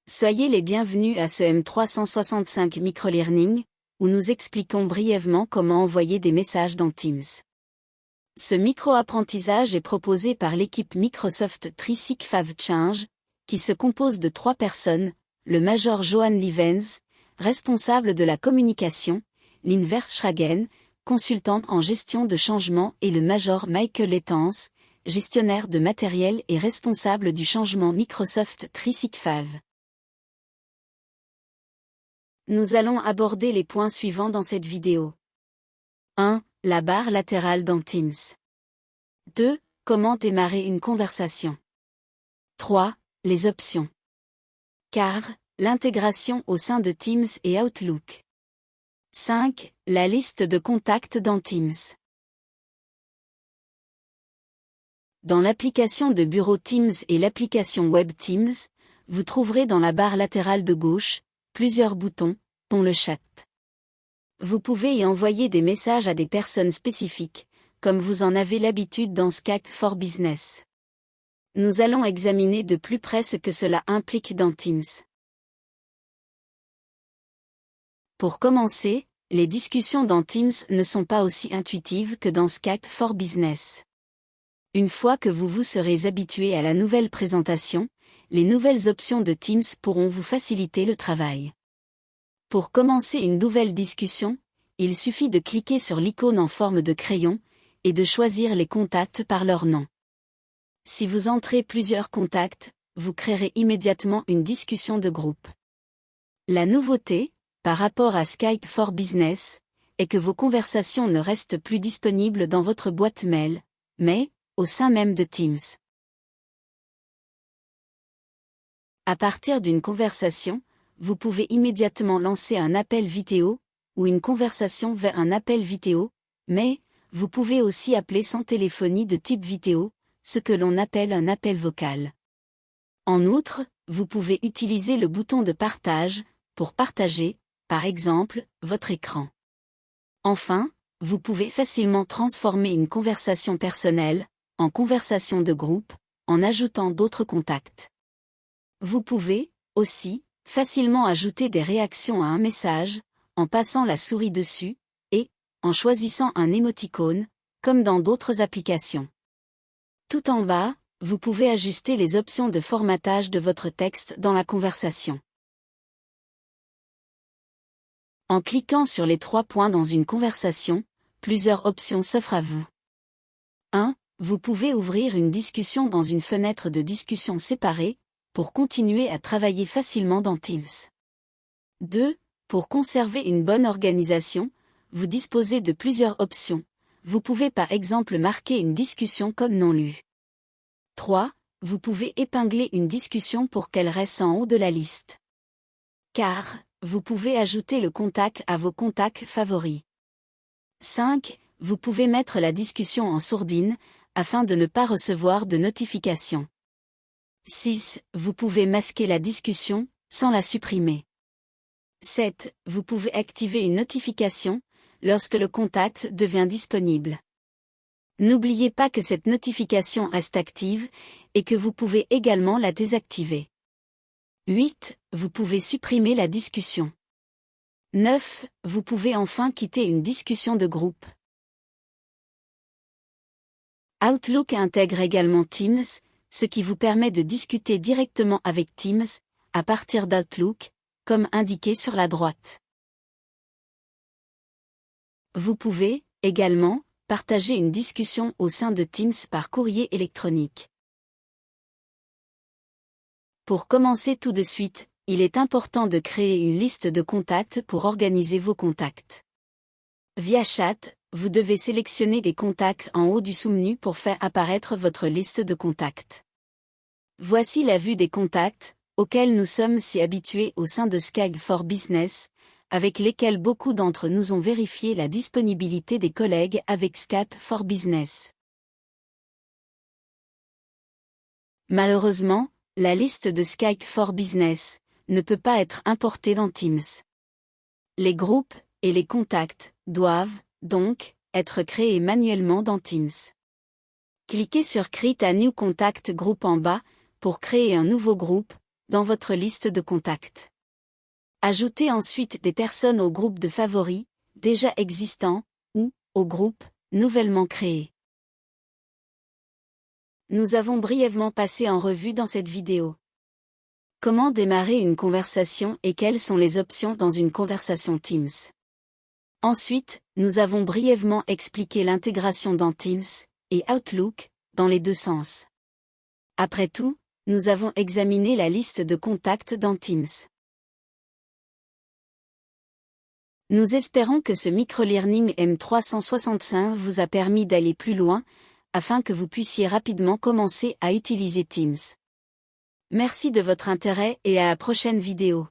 Soyez les bienvenus à ce M365 Microlearning, où nous expliquons brièvement comment envoyer des messages dans Teams. Ce micro-apprentissage est proposé par l'équipe Microsoft 365 Change, qui se compose de 3 personnes, le Major Johan Livens, responsable de la communication, Lynn Verschragen, consultante en gestion de changement et le Major Michael Etans, gestionnaire de matériel et responsable du changement Microsoft 365. Nous allons aborder les points suivants dans cette vidéo. 1. La barre latérale dans Teams. 2. Comment démarrer une conversation. 3. Les options. 4. L'intégration au sein de Teams et Outlook. 5. La liste de contacts dans Teams. Dans l'application de bureau Teams et l'application web Teams, vous trouverez dans la barre latérale de gauche, plusieurs boutons, dont le chat. Vous pouvez y envoyer des messages à des personnes spécifiques, comme vous en avez l'habitude dans Skype for Business. Nous allons examiner de plus près ce que cela implique dans Teams. Pour commencer, les discussions dans Teams ne sont pas aussi intuitives que dans Skype for Business. Une fois que vous vous serez habitué à la nouvelle présentation, les nouvelles options de Teams pourront vous faciliter le travail. Pour commencer une nouvelle discussion, il suffit de cliquer sur l'icône en forme de crayon, et de choisir les contacts par leur nom. Si vous entrez plusieurs contacts, vous créerez immédiatement une discussion de groupe. La nouveauté, par rapport à Skype for Business, est que vos conversations ne restent plus disponibles dans votre boîte mail, mais, au sein même de Teams. À partir d'une conversation, vous pouvez immédiatement lancer un appel vidéo, ou une conversation vers un appel vidéo, mais, vous pouvez aussi appeler sans téléphonie de type vidéo, ce que l'on appelle un appel vocal. En outre, vous pouvez utiliser le bouton de partage, pour partager, par exemple, votre écran. Enfin, vous pouvez facilement transformer une conversation personnelle, en conversation de groupe, en ajoutant d'autres contacts. Vous pouvez, aussi, facilement ajouter des réactions à un message, en passant la souris dessus, et, en choisissant un émoticône, comme dans d'autres applications. Tout en bas, vous pouvez ajuster les options de formatage de votre texte dans la conversation. En cliquant sur les 3 points dans une conversation, plusieurs options s'offrent à vous. 1. Vous pouvez ouvrir une discussion dans une fenêtre de discussion séparée, pour continuer à travailler facilement dans Teams. 2. Pour conserver une bonne organisation, vous disposez de plusieurs options. Vous pouvez par exemple marquer une discussion comme non lue. 3. Vous pouvez épingler une discussion pour qu'elle reste en haut de la liste. 4. Vous pouvez ajouter le contact à vos contacts favoris. 5. Vous pouvez mettre la discussion en sourdine, afin de ne pas recevoir de notifications. 6. Vous pouvez masquer la discussion, sans la supprimer. 7. Vous pouvez activer une notification, lorsque le contact devient disponible. N'oubliez pas que cette notification reste active, et que vous pouvez également la désactiver. 8. Vous pouvez supprimer la discussion. 9. Vous pouvez enfin quitter une discussion de groupe. Outlook intègre également Teams, ce qui vous permet de discuter directement avec Teams, à partir d'Outlook, comme indiqué sur la droite. Vous pouvez, également, partager une discussion au sein de Teams par courrier électronique. Pour commencer tout de suite, il est important de créer une liste de contacts pour organiser vos contacts. Via chat, vous devez sélectionner des contacts en haut du sous-menu pour faire apparaître votre liste de contacts. Voici la vue des contacts, auxquels nous sommes si habitués au sein de Skype for Business, avec lesquels beaucoup d'entre nous ont vérifié la disponibilité des collègues avec Skype for Business. Malheureusement, la liste de Skype for Business ne peut pas être importée dans Teams. Les groupes et les contacts doivent, donc, être créés manuellement dans Teams. Cliquez sur Create a New Contact Group en bas, pour créer un nouveau groupe, dans votre liste de contacts. Ajoutez ensuite des personnes au groupe de favoris, déjà existant, ou, au groupe, nouvellement créé. Nous avons brièvement passé en revue dans cette vidéo. Comment démarrer une conversation et quelles sont les options dans une conversation Teams. Ensuite, nous avons brièvement expliqué l'intégration dans Teams et Outlook, dans les deux sens. Après tout, nous avons examiné la liste de contacts dans Teams. Nous espérons que ce microlearning M365 vous a permis d'aller plus loin, afin que vous puissiez rapidement commencer à utiliser Teams. Merci de votre intérêt et à la prochaine vidéo.